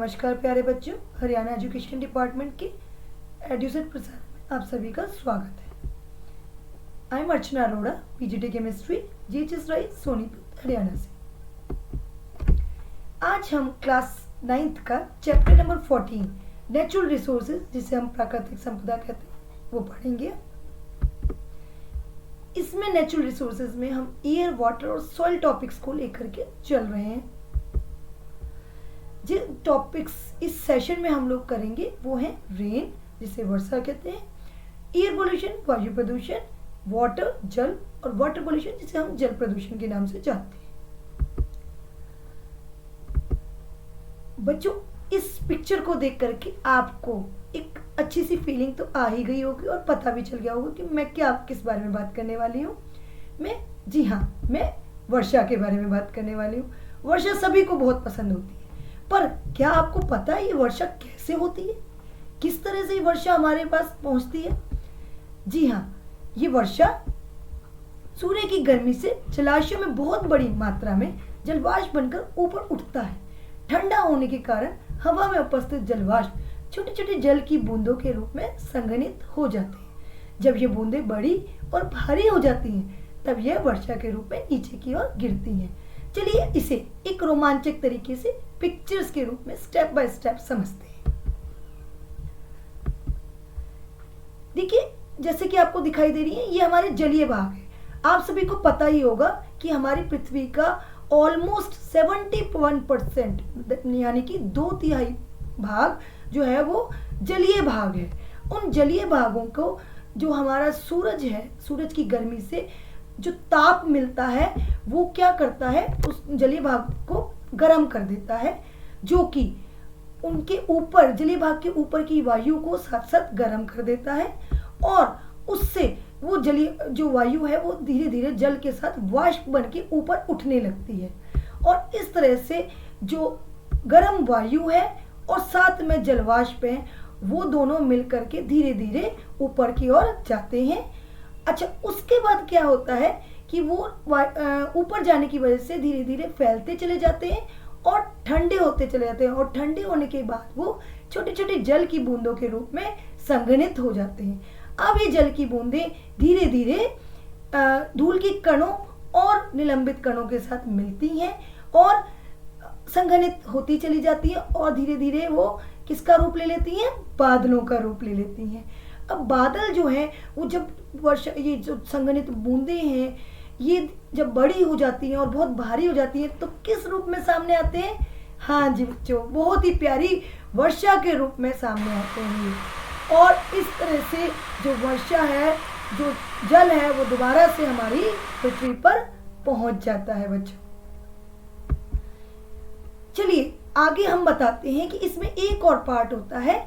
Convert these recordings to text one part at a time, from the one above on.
नमस्कार प्यारे बच्चों, हरियाणा एजुकेशन डिपार्टमेंट के एडुसेट प्रसार में आप सभी का स्वागत है। I am Archana Arora, PGT chemistry, GHS rice, Sonipat, Haryana से। आज हम क्लास 9th का चैप्टर नंबर 14 नेचुरल रिसोर्सेज, जिसे हम प्राकृतिक संपदा कहते हैं, वो पढ़ेंगे। इसमें नेचुरल रिसोर्सेज में हम एयर, वाटर और सॉइल टॉपिक्स को लेकर के चल रहे हैं। जिन टॉपिक्स इस सेशन में हम लोग करेंगे वो है रेन, जिसे वर्षा कहते हैं, एयर पोल्यूशन, वायु प्रदूषण, वाटर जल, और वाटर पोल्यूशन जिसे हम जल प्रदूषण के नाम से जानते हैं। बच्चों, इस पिक्चर को देख करके आपको एक अच्छी सी फीलिंग तो आ ही गई होगी और पता भी चल गया होगा कि मैं किस बारे में बात करने वाली हूँ। मैं वर्षा के बारे में बात करने वाली हूँ। वर्षा सभी को बहुत पसंद होती है, पर क्या आपको पता है ये वर्षा कैसे होती है, किस तरह से ये वर्षा हमारे पास पहुंचती है? जी हाँ, ये वर्षा सूर्य की गर्मी से जलाशयों में बहुत बड़ी मात्रा में जलवाष्प बनकर ऊपर उठता है। ठंडा होने के कारण हवा में उपस्थित जलवाष्प छोटे छोटे जल की बूंदों के रूप में संघनित हो जाते हैं। जब ये बूंदें बड़ी और भारी हो जाती हैं, तब यह वर्षा के रूप में नीचे की ओर गिरती हैं। चलिए इसे एक रोमांचक तरीके से पिक्चर्स के रूप में स्टेप बाय स्टेप समझते हैं। देखिए, जैसे कि आपको दिखाई दे रही है, ये हमारे जलीय भाग है। आप सभी को पता ही होगा कि हमारी पृथ्वी का ऑलमोस्ट 71% यानी कि 2/3 भाग जो है वो जलीय भाग है। उन जलीय भागों को जो हमारा सूरज है, सूरज की गर्मी से जो ताप मिलता है, वो क्या करता है, उस जलीय भाग को गर्म कर देता है, जो कि उनके ऊपर, जलीय भाग के ऊपर की वायु को साथ साथ गर्म कर देता है, और उससे वो जलीय जो वायु है वो धीरे धीरे जल के साथ वाष्प बन के ऊपर उठने लगती है। और इस तरह से जो गर्म वायु है और साथ में जलवाष्प है, वो दोनों मिलकर के धीरे धीरे ऊपर की ओर जाते हैं। अच्छा, उसके बाद क्या होता है कि वो ऊपर जाने की वजह से धीरे धीरे फैलते चले जाते हैं और ठंडे होते चले जाते हैं, और ठंडे होने के बाद वो छोटे छोटे जल की बूंदों के रूप में संघनित हो जाते हैं। अब ये जल की बूंदें धीरे धीरे धूल के कणों और निलंबित कणों के साथ मिलती हैं और संघनित होती चली जाती है, और धीरे धीरे वो किसका रूप ले लेती हैं? बादलों का रूप ले लेती हैं। अब बादल जो है वो जब वर्षा, ये जो संघनित बूंदें हैं, ये जब बड़ी हो जाती हैं और बहुत भारी हो जाती हैं, तो किस रूप में सामने आते हैं? हाँ जी बच्चों, बहुत ही प्यारी वर्षा के रूप में सामने आते हैं। और इस तरह से जो वर्षा है, जो जल है, वो दोबारा से हमारी पृथ्वी पर पहुंच जाता है। बच्चों, चलिए आगे हम बताते हैं कि इसमें एक और पार्ट होता है,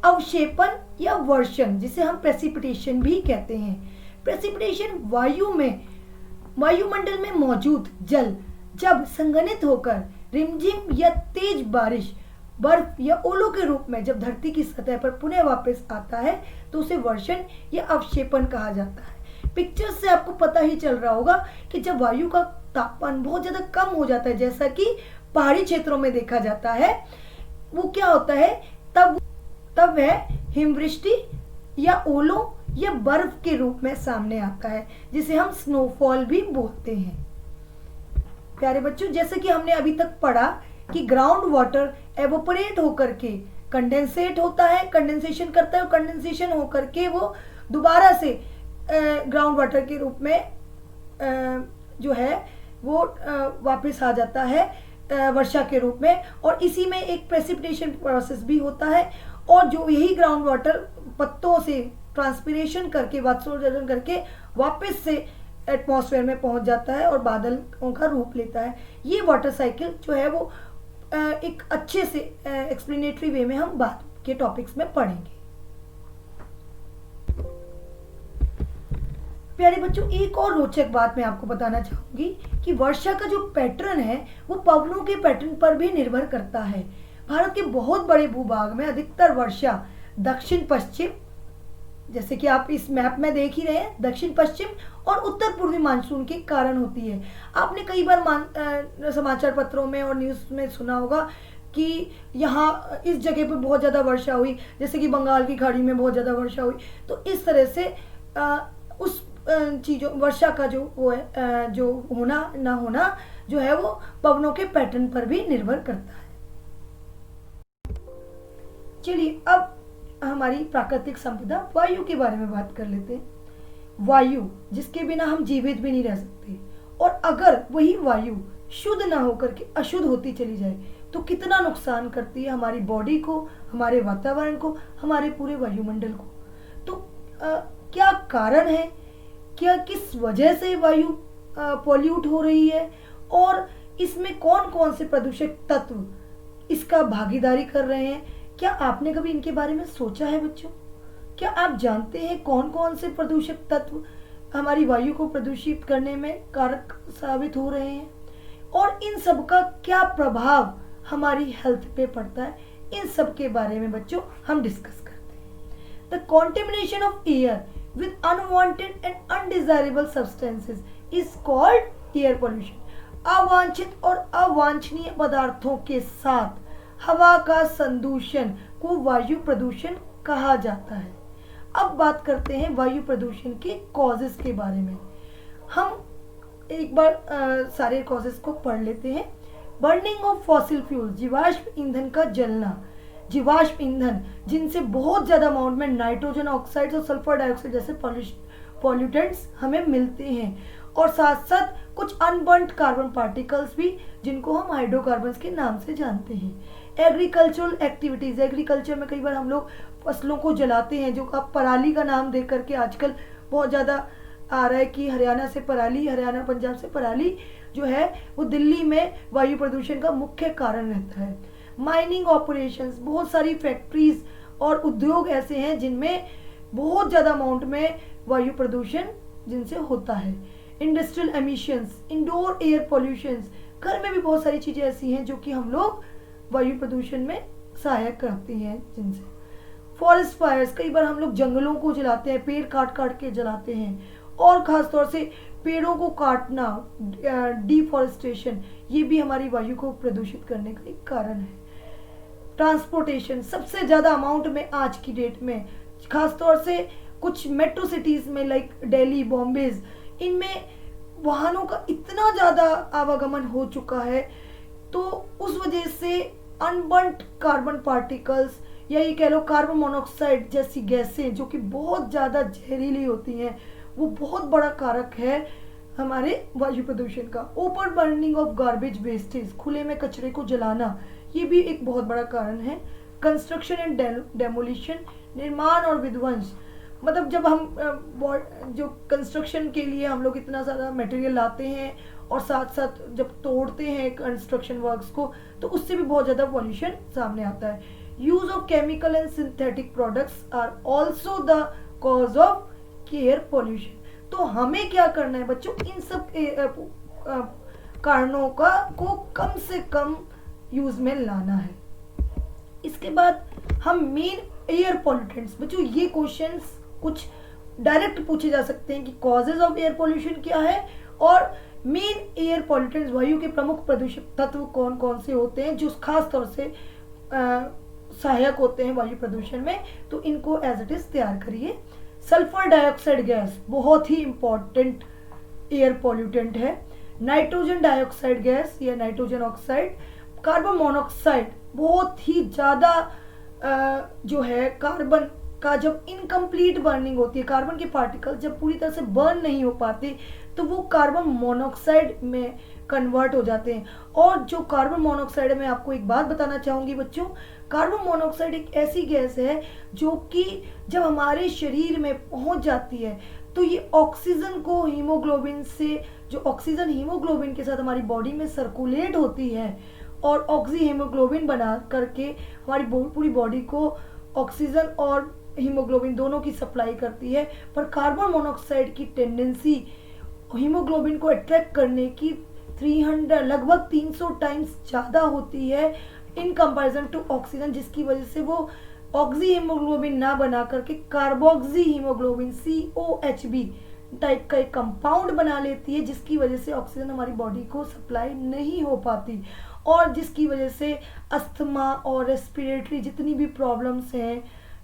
अवक्षेपण या वर्षण, जिसे हम प्रेसिपिटेशन भी कहते हैं। प्रेसिपिटेशन वायुमंडल में मौजूद जल जब संघनित होकर रिमझिम या तेज बारिश, बर्फ या ओलों के रूप में जब धरती की सतह पर पुनः वापस आता है, तो उसे वर्षण या अवक्षेपण कहा जाता है। पिक्चर से आपको पता ही चल रहा होगा कि जब वायु का तापमान बहुत ज्यादा कम हो जाता है, जैसा कि पहाड़ी क्षेत्रों में देखा जाता है, वो क्या होता है, तब वह हिमवृष्टि या ओलों या बर्फ के रूप में सामने आता है, जिसे हम स्नोफॉल भी बोलते हैं। प्यारे बच्चों, जैसे कि हमने अभी तक पढ़ा कि ग्राउंड वाटर एवोपरेट होकर के कंडेंसेट होता है, कंडेंसेशन करता है, और कंडेंसेशन होकर के वो दोबारा से ग्राउंड वाटर के रूप में जो है वो वापस आ जाता है वर्षा के रूप में। और इसी में एक प्रेसिपिटेशन प्रोसेस भी होता है, और जो यही ग्राउंड वाटर पत्तों से ट्रांसपिरेशन करके, वाष्पोत्सर्जन करके वापस से एटमॉस्फेयर में पहुंच जाता है और बादलों का रूप लेता है। ये वाटर साइकिल जो है वो एक अच्छे से एक्सप्लेनेटरी वे में हम बाद के टॉपिक्स में पढ़ेंगे। प्यारे बच्चों, एक और रोचक बात मैं आपको बताना चाहूंगी कि वर्षा का जो पैटर्न है वो पवनों के पैटर्न पर भी निर्भर करता है। भारत के बहुत बड़े भूभाग में अधिकतर वर्षा दक्षिण पश्चिम, जैसे कि आप इस मैप में देख ही रहे हैं, दक्षिण पश्चिम और उत्तर पूर्वी मानसून के कारण होती है। आपने कई बार समाचार पत्रों में और न्यूज में सुना होगा कि यहाँ इस जगह पे बहुत ज़्यादा वर्षा हुई, जैसे कि बंगाल की खाड़ी में बहुत ज़्यादा वर्षा हुई। तो इस तरह से उस चीज़ों वर्षा का जो वो है जो होना ना होना जो है वो पवनों के पैटर्न पर भी निर्भर करता है। चलिए अब हमारी प्राकृतिक संपदा वायु के बारे में बात कर लेते हैं। वायु जिसके बिना हम जीवित भी नहीं रह सकते, और अगर वही वायु शुद्ध ना होकर के अशुद्ध होती चली जाए तो कितना नुकसान करती है हमारी बॉडी को, हमारे वातावरण को, हमारे पूरे वायुमंडल को। तो क्या कारण है, क्या किस वजह से वायु पॉल्यूट हो रही है, और इसमें कौन कौन से प्रदूषक तत्व इसका भागीदारी कर रहे हैं, क्या आपने कभी इनके बारे में सोचा है बच्चों? क्या आप जानते हैं कौन कौन से प्रदूषक तत्व हमारी वायु को प्रदूषित करने में कारक साबित हो रहे हैं, और इन सब का क्या प्रभाव हमारी हेल्थ पे पड़ता है? इन सब के बारे में बच्चों हम डिस्कस करते हैं। The contamination of air with unwanted and undesirable substances is called air pollution. अवांछित और अवांछनीय पदार्थों के साथ हवा का संदूषण को वायु प्रदूषण कहा जाता है। अब बात करते हैं वायु प्रदूषण के कॉजेस के बारे में। हम एक बार सारे कॉजेस को पढ़ लेते हैं। बर्निंग ऑफ फॉसिल फ्यूल, जीवाश्म ईंधन का जलना, जीवाश्म ईंधन जिनसे बहुत ज़्यादा अमाउंट में नाइट्रोजन ऑक्साइड और सल्फर डाइऑक्साइड जैसे पॉल्यूटेंट्स हमें मिलते हैं, और साथ साथ कुछ अनबर्न्ड कार्बन पार्टिकल्स भी जिनको हम हाइड्रोकार्बन्स के नाम से जानते हैं। एग्रीकल्चरल एक्टिविटीज़, एग्रीकल्चर में कई बार हम लोग फसलों को जलाते हैं, जो आप पराली का नाम दे करके आजकल बहुत ज़्यादा आ रहा है कि हरियाणा से पराली, हरियाणा पंजाब से पराली जो है वो दिल्ली में वायु प्रदूषण का मुख्य कारण रहता है। माइनिंग ऑपरेशंस, बहुत सारी फैक्ट्रीज और उद्योग ऐसे हैं जिनमें बहुत ज़्यादा अमाउंट में वायु प्रदूषण जिनसे होता है। Industrial emissions, indoor air pollutions, घर में भी बहुत सारी चीज़ें ऐसी हैं जो कि हम लोग वायु प्रदूषण में सहायक करती हैं जिनसे। फॉरेस्ट फायर्स, कई बार हम लोग जंगलों को जलाते हैं, पेड़ काट काट के जलाते हैं, और ख़ास तौर से पेड़ों को काटना, डिफॉरेस्टेशन, ये भी हमारी वायु को प्रदूषित करने का एक कारण है। ट्रांसपोर्टेशन, सबसे ज़्यादा अमाउंट में आज की डेट में खास तौर से कुछ मेट्रो सिटीज़ में लाइक दिल्ली, बॉम्बेज, इनमें वाहनों का इतना ज़्यादा आवागमन हो चुका है, तो उस वजह से अनबर्न्ड कार्बन पार्टिकल्स या ये कह लो कार्बन मोनोऑक्साइड जैसी गैसें जो कि बहुत ज़्यादा जहरीली होती हैं, वो बहुत बड़ा कारक है हमारे वायु प्रदूषण का। Open burning of garbage wastage, खुले में कचरे को जलाना, ये भी एक बहुत बड़ा कारण है। कंस्ट्रक्शन एंड डेमोलिशन, निर्माण और विध्वंस, मतलब जब हम जो कंस्ट्रक्शन के लिए हम लोग इतना सारा मटेरियल लाते हैं और साथ साथ जब तोड़ते हैं कंस्ट्रक्शन वर्क्स को, तो उससे भी बहुत ज़्यादा पॉल्यूशन सामने आता है। Use of chemical and synthetic products are also the cause of air pollution. तो हमें क्या करना है बच्चों, इन सब कारणों का को कम से कम यूज में लाना है। इसके बाद हम मेन एयर पॉल्यूटेंट्स, बच्चों ये क्वेश्चंस कुछ डायरेक्ट पूछे जा सकते हैं कि कॉजेज ऑफ एयर पॉल्यूशन क्या है, और मेन एयर पॉल्यूटेंट्स, वायु के प्रमुख प्रदूषक तत्व कौन कौन से होते हैं जो खास तौर से सहायक होते हैं वायु प्रदूषण में। तो इनको एज इट इज तैयार करिए। सल्फर डाइऑक्साइड गैस बहुत ही इंपॉर्टेंट एयर पॉल्यूटेंट है। नाइट्रोजन डाइऑक्साइड गैस या नाइट्रोजन ऑक्साइड, कार्बन मोनोऑक्साइड बहुत ही ज़्यादा जो है कार्बन का जब इनकम्प्लीट बर्निंग होती है, कार्बन के पार्टिकल जब पूरी तरह से बर्न नहीं हो पाते तो वो कार्बन मोनोऑक्साइड में कन्वर्ट हो जाते हैं। और जो कार्बन मोनोऑक्साइड है, मैं आपको एक बात बताना चाहूँगी बच्चों, कार्बन मोनोऑक्साइड एक ऐसी गैस है जो कि जब हमारे शरीर में पहुँच जाती है तो ये ऑक्सीजन को हीमोग्लोबिन से, जो ऑक्सीजन हीमोग्लोबिन के साथ हमारी बॉडी में सर्कुलेट होती है और ऑक्सी हीमोग्लोबिन बना करके हमारी पूरी बॉडी को ऑक्सीजन और हीमोग्लोबिन दोनों की सप्लाई करती है। पर कार्बन मोनोऑक्साइड की टेंडेंसी हीमोग्लोबिन को अट्रैक्ट करने की 300 लगभग 300 टाइम्स ज़्यादा होती है इन कंपैरिजन टू ऑक्सीजन, जिसकी वजह से वो ऑक्सी हीमोग्लोबिन ना बना करके कार्बोक्सी हीमोग्लोबिन COHB टाइप का एक कंपाउंड बना लेती है, जिसकी वजह से ऑक्सीजन हमारी बॉडी को सप्लाई नहीं हो पाती। और जिसकी वजह से अस्थमा और रेस्पिरेटरी जितनी भी प्रॉब्लम्स हैं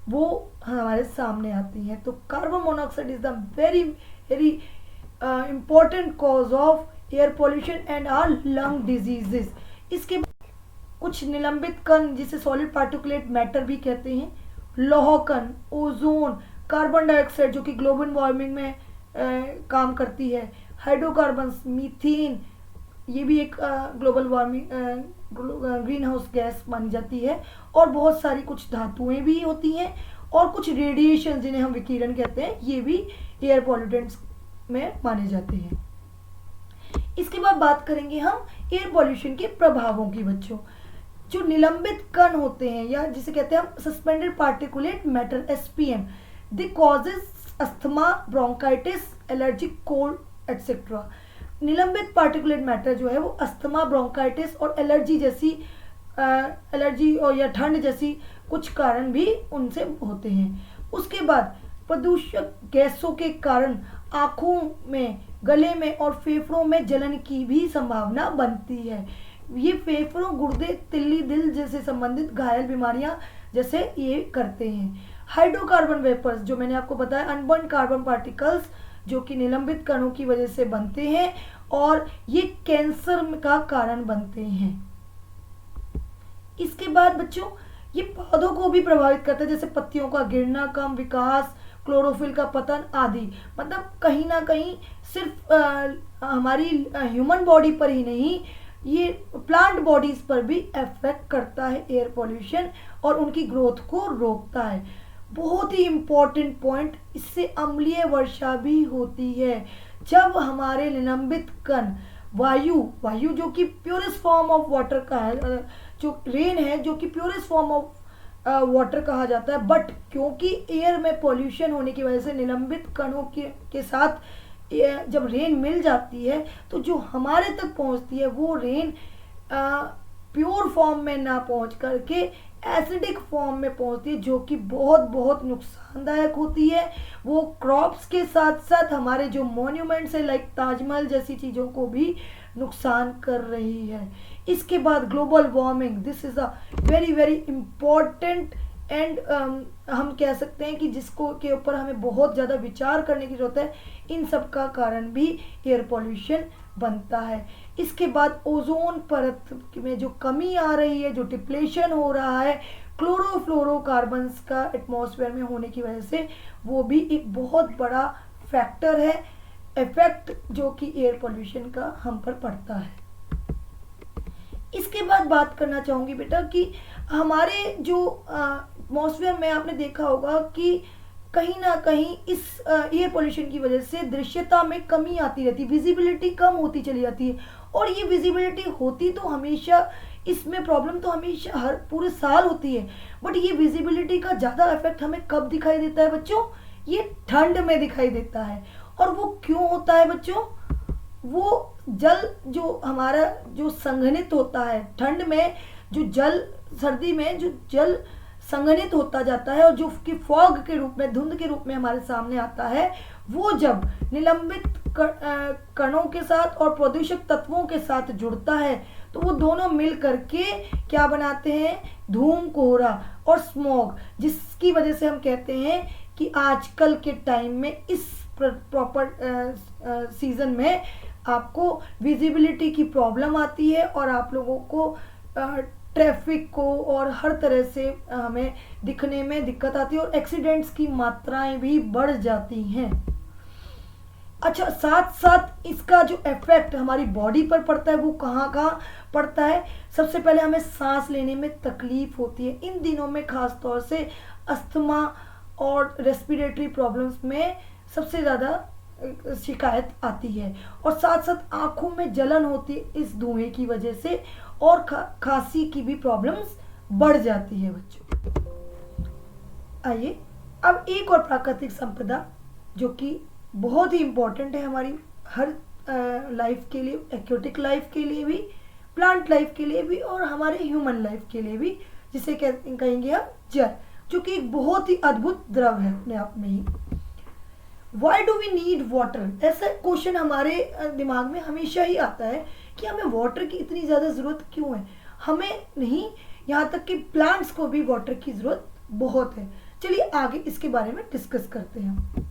वो हमारे सामने आती हैं। तो carbon monoxide is the very very important cause of air pollution and or lung diseases. इसके कुछ निलंबित कण जिसे सॉलिड पार्टिकुलेट मैटर भी कहते हैं, लौह कण, ओजोन, कार्बन डाइऑक्साइड जो कि ग्लोबल वार्मिंग में काम करती है, हाइड्रोकार्बन्स, मीथेन, ये भी एक global warming green house gas मानी जाती है, और बहुत सारी कुछ धातुएं भी होती हैं, और कुछ रेडिएशन जिन्हें हम विकिरण कहते हैं ये भी एयर पॉल्यूटेंट्स में माने जाते हैं। इसके बाद बात करेंगे हम एयर पॉल्यूशन के प्रभावों की। बच्चों, जो निलंबित कण होते हैं या जिसे कहते हैं हम suspended particulate matter SPM, they causes अस्थमा, ब्रोंकाइटिस, एलर्जिक कोल्ड एक्सेट्रा। निलंबित पार्टिकुलेट मैटर जो है वो अस्थमा, ब्रोंकाइटिस और एलर्जी और या ठंड जैसी कुछ कारण भी उनसे होते हैं। उसके बाद प्रदूषक गैसों के कारण आँखों में, गले में और फेफड़ों में जलन की भी संभावना बनती है। ये फेफड़ों, गुर्दे, तिल्ली, दिल जैसे संबंधित घायल बीमारियां जैसे ये करते हैं। हाइड्रोकार्बन वेपर्स जो मैंने आपको बताया, अनबर्न कार्बन पार्टिकल्स जो कि निलंबित कणों की वजह से बनते हैं और ये कैंसर का कारण बनते हैं। इसके बाद बच्चों ये पौधों को भी प्रभावित करता है, जैसे पत्तियों का गिरना, कम विकास, क्लोरोफिल का पतन आदि। मतलब कहीं ना कहीं सिर्फ हमारी ह्यूमन बॉडी पर ही नहीं, ये प्लांट बॉडीज पर भी इफेक्ट करता है एयर पॉल्यूशन और उनकी ग्रोथ को रोकता है। बहुत ही इम्पोर्टेंट पॉइंट, इससे अम्लीय वर्षा भी होती है। जब हमारे निलंबित कण वायु जो कि प्योरेस्ट फॉर्म ऑफ वाटर का है, जो रेन है जो कि प्योरेस्ट फॉर्म ऑफ वाटर कहा जाता है, बट क्योंकि एयर में पॉल्यूशन होने की वजह से निलंबित कणों के साथ जब रेन मिल जाती है तो जो हमारे तक पहुंचती है वो रेन प्योर फॉर्म में ना पहुंच करके एसिडिक फॉर्म में पहुंचती है, जो कि बहुत बहुत नुकसानदायक होती है। वो क्रॉप्स के साथ साथ हमारे जो मॉन्यूमेंट्स है लाइक ताजमहल जैसी चीज़ों को भी नुकसान कर रही है। इसके बाद global warming, this is a very very important and हम कह सकते हैं कि जिसको के ऊपर हमें बहुत ज़्यादा विचार करने की ज़रूरत है। इन सब का कारण भी एयर पॉल्यूशन बनता है। इसके बाद ओजोन परत में जो कमी आ रही है, जो डिप्लेशन हो रहा है क्लोरोफ्लोरोकार्बन्स का एटमॉस्फेयर में होने की वजह से, वो भी एक बहुत बड़ा फैक्टर है, इफेक्ट जो कि एयर पॉल्यूशन का हम पर पड़ता है। इसके बाद बात करना चाहूँगी बेटा कि हमारे जो एटमॉस्फेयर में आपने देखा होगा कि कहीं ना कहीं इस एयर पोल्यूशन की वजह से दृश्यता में कमी आती रहती है, विजिबिलिटी कम होती चली जाती है। और ये विजिबिलिटी होती तो हमेशा, इसमें प्रॉब्लम तो हमेशा हर पूरे साल होती है, बट ये विजिबिलिटी का ज़्यादा इफेक्ट हमें कब दिखाई देता है बच्चों? ये ठंड में दिखाई देता है। और वो क्यों होता है बच्चों? वो जल जो हमारा जो संघनित होता है ठंड में, जो जल सर्दी में जो जल संघनित होता जाता है और जो कि फॉग के रूप में, धुंध के रूप में हमारे सामने आता है, वो जब निलंबित कणों के साथ और प्रदूषक तत्वों के साथ जुड़ता है तो वो दोनों मिल करके क्या बनाते हैं? धूम, कोहरा और स्मॉग, जिसकी वजह से हम कहते हैं कि आजकल के टाइम में इस प्रॉपर सीजन में आपको विजिबिलिटी की प्रॉब्लम आती है और आप लोगों को ट्रैफिक को और हर तरह से हमें दिखने में दिक्कत आती है और एक्सीडेंट्स की मात्राएं भी बढ़ जाती हैं। अच्छा, साथ साथ इसका जो इफेक्ट हमारी बॉडी पर पड़ता है वो कहाँ कहाँ पड़ता है? सबसे पहले हमें सांस लेने में तकलीफ होती है। इन दिनों में खास तौर से अस्थमा और रेस्पिरेटरी प्रॉब्लम्स में सबसे ज़्यादा शिकायत आती है। और साथ साथ आँखों में जलन होती है इस धुएं की वजह से, और खांसी की भी प्रॉब्लम्स बढ़ जाती है बच्चों। आइए अब एक और प्राकृतिक संपदा जो कि बहुत ही इम्पोर्टेंट है हमारी हर लाइफ के लिए, एक्वेटिक लाइफ के लिए भी, प्लांट लाइफ के लिए भी और हमारे ह्यूमन लाइफ के लिए भी, जिसे कहेंगे हम जल, जो कि एक बहुत ही अद्भुत द्रव है अपने आप में ही। Why do we need water? ऐसा क्वेश्चन हमारे दिमाग में हमेशा ही आता है कि हमें वाटर की इतनी ज़्यादा ज़रूरत क्यों है। हमें नहीं, यहाँ तक कि प्लांट्स को भी वाटर की ज़रूरत बहुत है। चलिए आगे इसके बारे में डिस्कस करते हैं।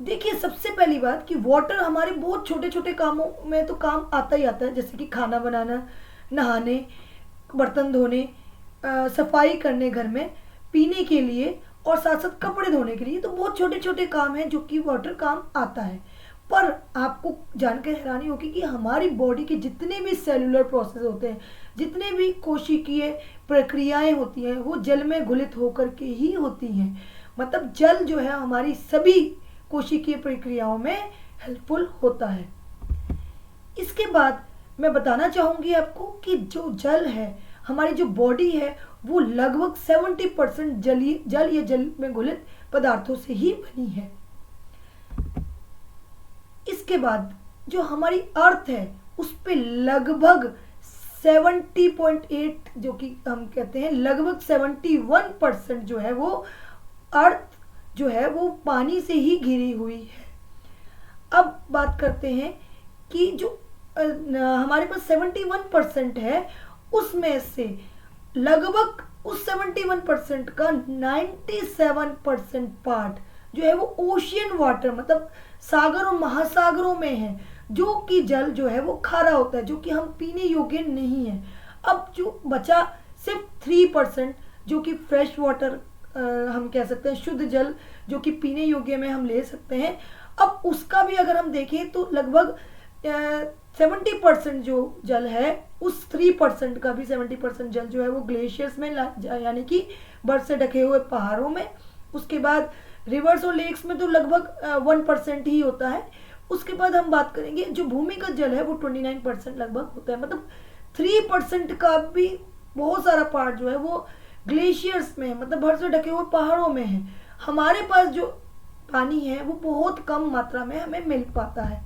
देखिए, सबसे पहली बात कि वाटर हमारे बहुत छोटे छोटे कामों में तो काम आता ही आता है, जैसे कि खाना बनाना, नहाने, बर्तन धोने, सफाई करने घर में, पीने के लिए और साथ साथ कपड़े धोने के लिए। तो बहुत छोटे छोटे काम हैं जो कि वाटर काम आता है। पर आपको जानकर हैरानी होगी कि हमारी बॉडी के जितने भी सेलुलर प्रोसेस होते हैं, जितने भी कोशिकीय प्रक्रियाएं होती हैं, वो जल में घुलित होकर के ही होती हैं। मतलब जल जो है हमारी सभी कोशिकीय प्रक्रियाओं में हेल्पफुल होता है। इसके बाद मैं बताना चाहूँगी आपको कि जो जल है, हमारी जो बॉडी है, वो लगभग 70% जलीय जल या जल में घुलित पदार्थों से ही बनी है। इसके बाद जो हमारी अर्थ है, उस पे लगभग 70.8, जो कि हम कहते हैं लगभग 71% जो है वो अर्थ जो है वो पानी से ही घिरी हुई है। अब बात करते हैं कि जो हमारे पास 71% है, उसमें से लगभग उस 71% का 97% पार्ट जो है वो ओशियन वाटर, मतलब सागर और महासागरों में है, जो कि जल जो है वो खारा होता है, जो कि हम पीने योग्य नहीं है। अब जो बचा सिर्फ 3% जो कि फ्रेश वाटर हम कह सकते हैं, शुद्ध जल जो कि पीने योग्य में हम ले सकते हैं। अब उसका भी अगर हम देखें तो लगभग 70% जो जल है, उस 3% का भी 70% जल जो है वो ग्लेशियर्स में, यानी कि बर्फ से ढके हुए पहाड़ों में। उसके बाद रिवर्स और लेक्स में तो लगभग 1% ही होता है। उसके बाद हम बात करेंगे जो भूमिगत जल है वो 29% लगभग होता है। मतलब 3% का भी बहुत सारा पार्ट जो है वो ग्लेशियर्स में, मतलब बर्फ से ढके हुए पहाड़ों में है। हमारे पास जो पानी है वो बहुत कम मात्रा में हमें मिल पाता है।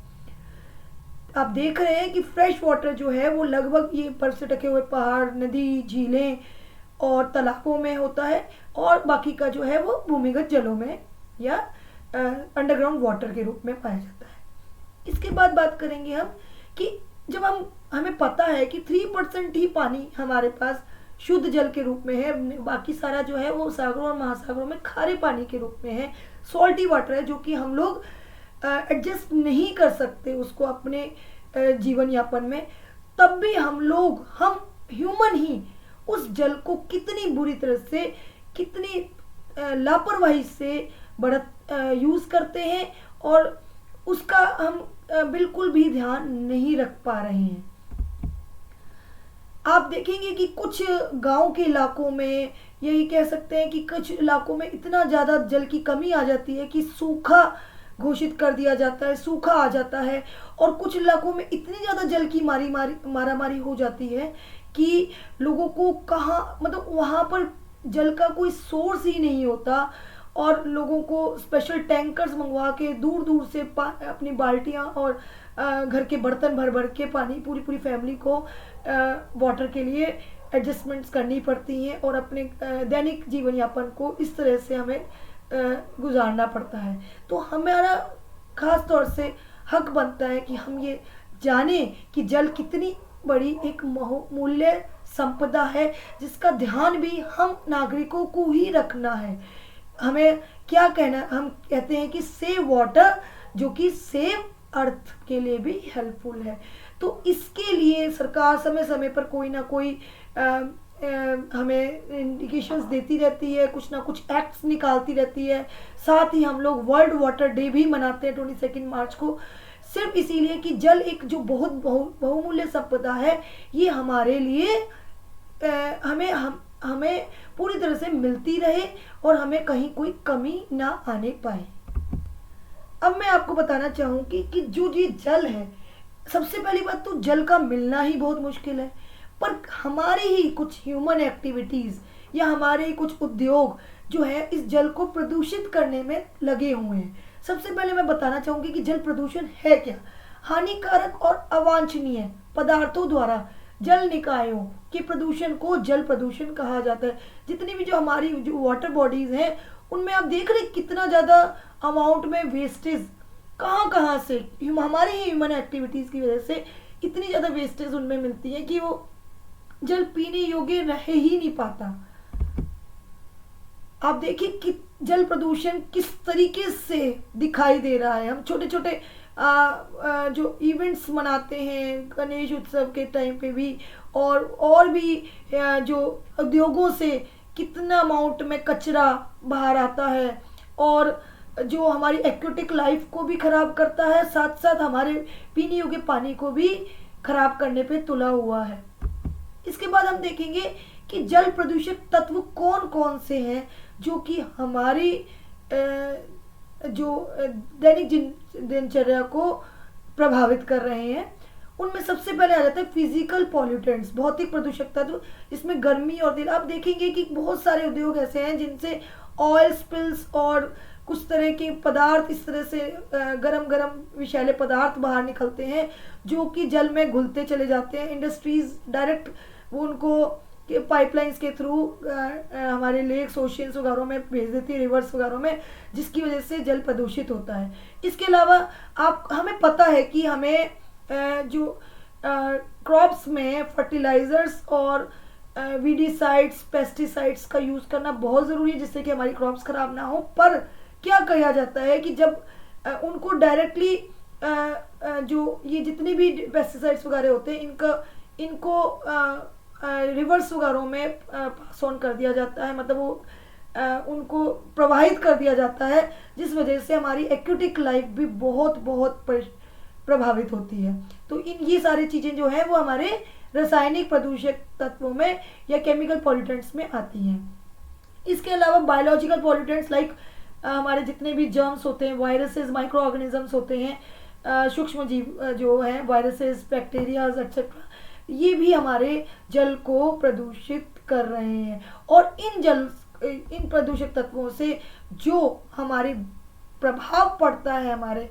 आप देख रहे हैं कि फ्रेश वाटर जो है वो लगभग ये बर्फ से ढके हुए पहाड़, नदी, झीलें और तालाबों में होता है, और बाकी का जो है वो भूमिगत जलों में या अंडरग्राउंड वाटर के रूप में पाया जाता है। इसके बाद बात करेंगे हम कि जब हमें पता है कि 3% ही पानी हमारे पास शुद्ध जल के रूप में है, बाकी सारा जो है वो सागरों और महासागरों में खारे पानी के रूप में है, सॉल्टी वाटर है, जो कि हम लोग एडजस्ट नहीं कर सकते उसको अपने जीवन यापन में। तब भी हम ह्यूमन ही उस जल को कितनी बुरी तरह से, कितनी लापरवाही से यूज़ करते हैं, और उसका हम बिल्कुल भी ध्यान नहीं रख पा रहे हैं। आप देखेंगे कि कुछ गांव के इलाकों में, यही कह सकते हैं कि कुछ इलाकों में इतना ज़्यादा जल की कमी आ जाती है कि सूखा घोषित कर दिया जाता है, सूखा आ जाता है। और कुछ इलाकों में इतनी ज़्यादा जल की मारामारी हो जाती है कि लोगों को कहाँ, मतलब वहाँ पर जल का कोई सोर्स ही नहीं होता, और लोगों को स्पेशल टैंकर्स मंगवा के दूर दूर से अपनी बाल्टियाँ और घर के बर्तन भर भर के पानी, पूरी पूरी फैमिली को वाटर के लिए एडजस्टमेंट्स करनी पड़ती हैं, और अपने दैनिक जीवन यापन को इस तरह से हमें गुजारना पड़ता है। तो हमारा खास तौर से हक बनता है कि हम ये जाने कि जल कितनी बड़ी एक मूल्य संपदा है, जिसका ध्यान भी हम नागरिकों को ही रखना है। हमें क्या कहना, हम कहते हैं कि सेव वाटर, जो कि सेव अर्थ के लिए भी हेल्पफुल है। तो इसके लिए सरकार समय समय पर कोई ना कोई हमें इंडिकेशंस देती रहती है, कुछ ना कुछ एक्ट्स निकालती रहती है। साथ ही हम लोग वर्ल्ड वाटर डे भी मनाते हैं 22 मार्च को, सिर्फ इसीलिए कि जल एक जो बहुत बहुमूल्य संपदा है, ये हमारे लिए हमें पूरी तरह से मिलती रहे और हमें कहीं कोई कमी ना आने पाए। अब मैं आपको बताना चाहूँगी कि जो ये जल है, सबसे पहली बात तो जल का मिलना ही बहुत मुश्किल है, पर हमारी ही कुछ ह्यूमन एक्टिविटीज़ या हमारे ही कुछ उद्योग जो है इस जल को प्रदूषित करने में लगे हुए हैं। सबसे पहले मैं बताना चाहूँगी कि जल प्रदूषण है क्या। हानिकारक और अवांछनीय पदार्थों द्वारा जल निकायों के प्रदूषण को जल प्रदूषण कहा जाता है। जितनी भी जो हमारी जो वाटर बॉडीज़ हैं, उनमें आप देख रहे कितना ज़्यादा अमाउंट में वेस्टेज कहाँ से हमारी ही ह्यूमन एक्टिविटीज़ की वजह से इतनी ज़्यादा वेस्टेज उनमें मिलती है कि वो जल पीने योग्य रह ही नहीं पाता। आप देखिए कि जल प्रदूषण किस तरीके से दिखाई दे रहा है। हम छोटे छोटे जो इवेंट्स मनाते हैं गणेश उत्सव के टाइम पे भी, और भी जो उद्योगों से कितना अमाउंट में कचरा बाहर आता है, और जो हमारी एक्वेटिक लाइफ को भी खराब करता है, साथ साथ हमारे पीने योग्य पानी को भी खराब करने पे तुला हुआ है। इसके बाद हम देखेंगे कि जल प्रदूषक तत्व कौन कौन से हैं जो कि हमारी जो दैनिक दिनचर्या को प्रभावित कर रहे हैं। उनमें सबसे पहले आ जाता है फिजिकल पॉल्यूटेंट्स, भौतिक प्रदूषक तत्व। इसमें गर्मी और तेल, आप देखेंगे कि बहुत सारे उद्योग ऐसे हैं जिनसे ऑयल स्पिल्स और कुछ तरह के पदार्थ, इस तरह से गरम गरम विषैले पदार्थ बाहर निकलते हैं जो कि जल में घुलते चले जाते हैं। इंडस्ट्रीज डायरेक्ट वो उनको पाइपलाइंस के थ्रू हमारे लेक्स, ओशियंस वगैरह में भेज देती है, रिवर्स वगैरह में, जिसकी वजह से जल प्रदूषित होता है। इसके अलावा हमें पता है कि हमें जो क्रॉप्स में फर्टिलाइजर्स और वीडीसाइड्स, पेस्टिसाइड्स का यूज़ करना बहुत ज़रूरी है जिससे कि हमारी क्रॉप्स खराब ना हो। पर क्या किया जाता है कि जब उनको डायरेक्टली जो ये जितने भी पेस्टिसाइड्स वगैरह होते हैं इनको रिवर्स वगैरह में पास ऑन कर दिया जाता है, मतलब वो उनको प्रवाहित कर दिया जाता है, जिस वजह से हमारी एक्वेटिक लाइफ भी बहुत बहुत प्रभावित होती है। तो ये सारी चीज़ें जो हैं वो हमारे रासायनिक प्रदूषक तत्वों में या केमिकल पॉल्यूटेंट्स में आती हैं। इसके अलावा बायोलॉजिकल पॉल्यूटेंट्स लाइक हमारे जितने भी जर्म्स होते हैं, वायरसेस, माइक्रो ऑर्गेनिजम्स होते हैं, सूक्ष्म जीव जो हैं, वायरसेस, बैक्टीरियाज एक्सेट्रा, ये भी हमारे जल को प्रदूषित कर रहे हैं। और इन प्रदूषक तत्वों से जो हमारे प्रभाव पड़ता है हमारे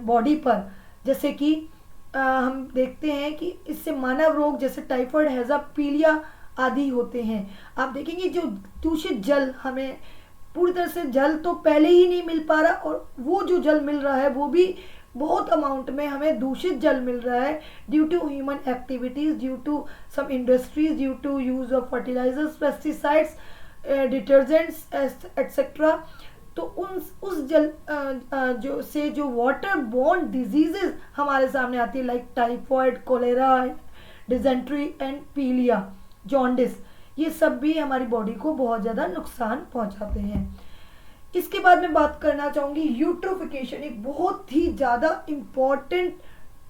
बॉडी पर, जैसे कि हम देखते हैं कि इससे मानव रोग जैसे टाइफाइड, हैजा, पीलिया आदि होते हैं। आप देखेंगे जो दूषित जल, हमें पूरी तरह से जल तो पहले ही नहीं मिल पा रहा, और वो जो जल मिल रहा है वो भी बहुत अमाउंट में हमें दूषित जल मिल रहा है due to human activities, due to some industries, due to use of fertilisers, pesticides, detergents etcetera. तो उस जल जो वाटर बोर्न डिजीजेज हमारे सामने आती है like typhoid, cholera, dysentery and पीलिया, जॉन्डिस, ये सब भी हमारी बॉडी को बहुत ज़्यादा नुकसान पहुंचाते हैं। इसके बाद मैं बात करना चाहूँगी यूट्रोफिकेशन, एक बहुत ही ज़्यादा इम्पॉर्टेंट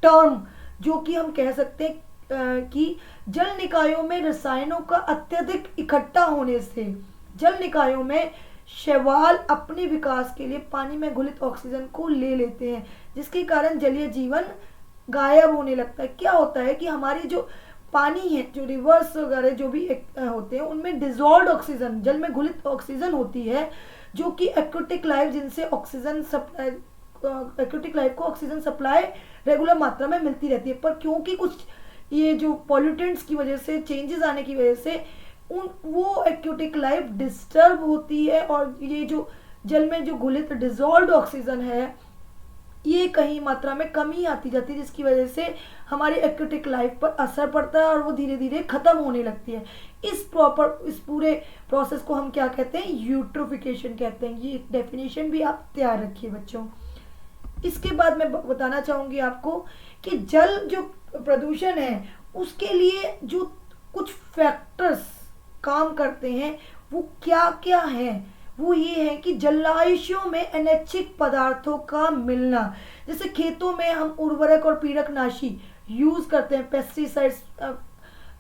टर्म जो कि हम कह सकते हैं कि जल निकायों में रसायनों का अत्यधिक इकट्ठा होने से जल निकायों में शैवाल अपने विकास के लिए पानी में घुलित ऑक्सीजन को ले लेते हैं, जिसके कारण जलीय जीवन गायब होने लगता है। क्या होता है कि हमारी जो पानी है, जो रिवर्स वगैरह जो भी होते हैं, उनमें डिजॉल्व ऑक्सीजन, जल में घुलित ऑक्सीजन होती है, जो कि एक्वेटिक लाइफ जिनसे ऑक्सीजन सप्लाई, एक्वेटिक लाइफ को ऑक्सीजन सप्लाई रेगुलर मात्रा में मिलती रहती है। पर क्योंकि कुछ ये जो पॉल्यूटेंट्स की वजह से, चेंजेस आने की वजह से वो एक्वेटिक लाइफ डिस्टर्ब होती है, और ये जो जल में जो घुलित डिजॉल्व ऑक्सीजन है ये कहीं मात्रा में कमी आती जाती है, जिसकी वजह से हमारी एक्वेटिक लाइफ पर असर पड़ता है और वो धीरे धीरे खत्म होने लगती है। इस पूरे प्रोसेस को हम क्या कहते हैं? यूट्रोफिकेशन कहते हैं। ये डेफिनेशन भी आप तैयार रखिए बच्चों। इसके बाद मैं बताना चाहूँगी आपको कि जल जो प्रदूषण है उसके लिए जो कुछ फैक्टर्स काम करते हैं वो क्या क्या हैं। वो ये है कि जलाशयों में अनैच्छिक पदार्थों का मिलना, जैसे खेतों में हम उर्वरक और पीड़कनाशी यूज करते हैं, पेस्टिसाइड्स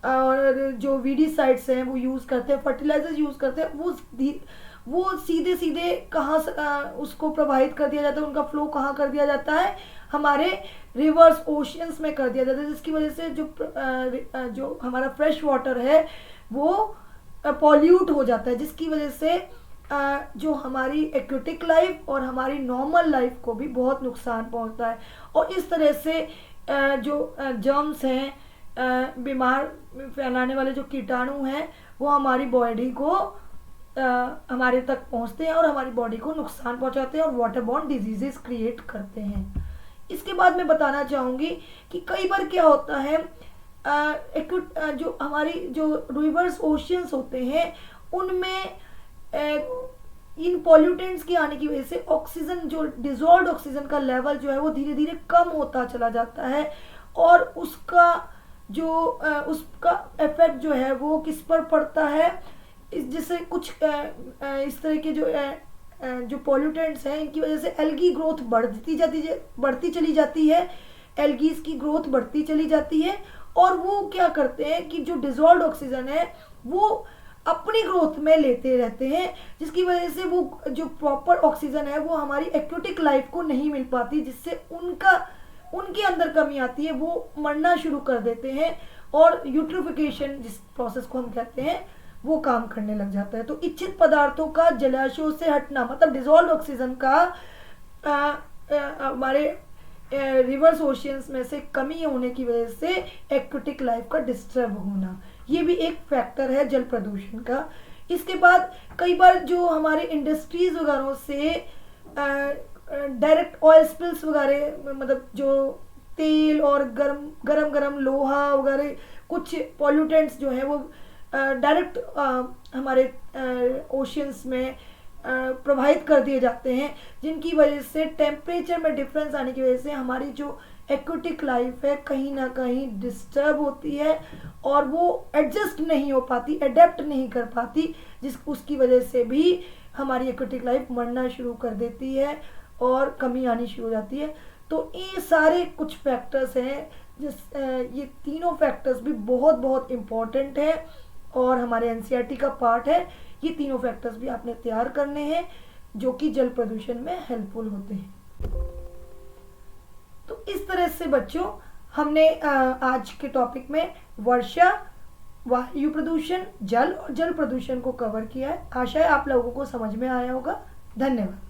और जो वीडीसाइड्स हैं वो यूज करते हैं, फर्टिलाइजर्स यूज करते हैं, वो सीधे सीधे कहाँ उसको प्रभावित कर दिया जाता है, उनका फ्लो कहाँ कर दिया जाता है? हमारे रिवर्स, ओशियंस में कर दिया जाता है, जिसकी वजह से जो हमारा फ्रेश वाटर है वो पॉल्यूट हो जाता है, जिसकी वजह से जो हमारी एक्वेटिक लाइफ और हमारी नॉर्मल लाइफ को भी बहुत नुकसान पहुंचता है। और इस तरह से जो जर्म्स हैं, बीमार फैलाने वाले जो कीटाणु हैं, वो हमारी बॉडी को हमारे तक पहुंचते हैं और हमारी बॉडी को नुकसान पहुंचाते हैं और वाटर बॉर्न डिजीजेस क्रिएट करते हैं। इसके बाद मैं बताना चाहूँगी कि कई बार क्या होता है, जो हमारी जो रिवर्स ओशियंस होते हैं उनमें इन पॉल्यूटेंट्स के आने की वजह से ऑक्सीजन, जो डिजॉल्व्ड ऑक्सीजन का लेवल जो है वो धीरे धीरे कम होता चला जाता है, और उसका इफेक्ट जो है वो किस पर पड़ता है, जिससे कुछ इस तरह के जो पॉल्यूटेंट्स हैं इनकी वजह से एल्गी ग्रोथ बढ़ती चली जाती है, एल्गीज की ग्रोथ बढ़ती चली जाती है, और वो क्या करते हैं कि जो डिजॉल्व्ड ऑक्सीजन है वो अपनी ग्रोथ में लेते रहते हैं, जिसकी वजह से वो जो प्रॉपर ऑक्सीजन है वो हमारी एक्वेटिक लाइफ को नहीं मिल पाती, जिससे उनके अंदर कमी आती है, वो मरना शुरू कर देते हैं, और यूट्रोफिकेशन जिस प्रोसेस को हम कहते हैं वो काम करने लग जाता है। तो इच्छित पदार्थों का जलाशयों से हटना, मतलब डिजॉल्व ऑक्सीजन का हमारे रिवर्स ओशियंस में से कमी होने की वजह से एक्वेटिक लाइफ का डिस्टर्ब होना, ये भी एक फैक्टर है जल प्रदूषण का। इसके बाद कई बार जो हमारे इंडस्ट्रीज वगैरह से डायरेक्ट ऑयल स्पिल्स वगैरह, मतलब जो तेल और गरम लोहा वगैरह कुछ पॉल्यूटेंट्स जो है वो डायरेक्ट हमारे ओशियंस में प्रवाहित कर दिए जाते हैं, जिनकी वजह से टेम्परेचर में डिफरेंस आने की वजह से हमारी जो एक्वेटिक लाइफ है कहीं ना कहीं डिस्टर्ब होती है, और वो एडजस्ट नहीं हो पाती, अडेप्ट नहीं कर पाती, उसकी वजह से भी हमारी एक्वेटिक लाइफ मरना शुरू कर देती है और कमी आनी शुरू हो जाती है। तो ये सारे कुछ फैक्टर्स हैं, ये तीनों फैक्टर्स भी बहुत बहुत इम्पॉर्टेंट है और हमारे एनसीईआरटी का पार्ट है। ये तीनों फैक्टर्स भी आपने तैयार करने हैं जो कि जल प्रदूषण में हेल्पफुल होते हैं। तो इस तरह से बच्चों हमने आज के टॉपिक में वर्षा, वायु प्रदूषण, जल और जल प्रदूषण को कवर किया है। आशा है आप लोगों को समझ में आया होगा। धन्यवाद।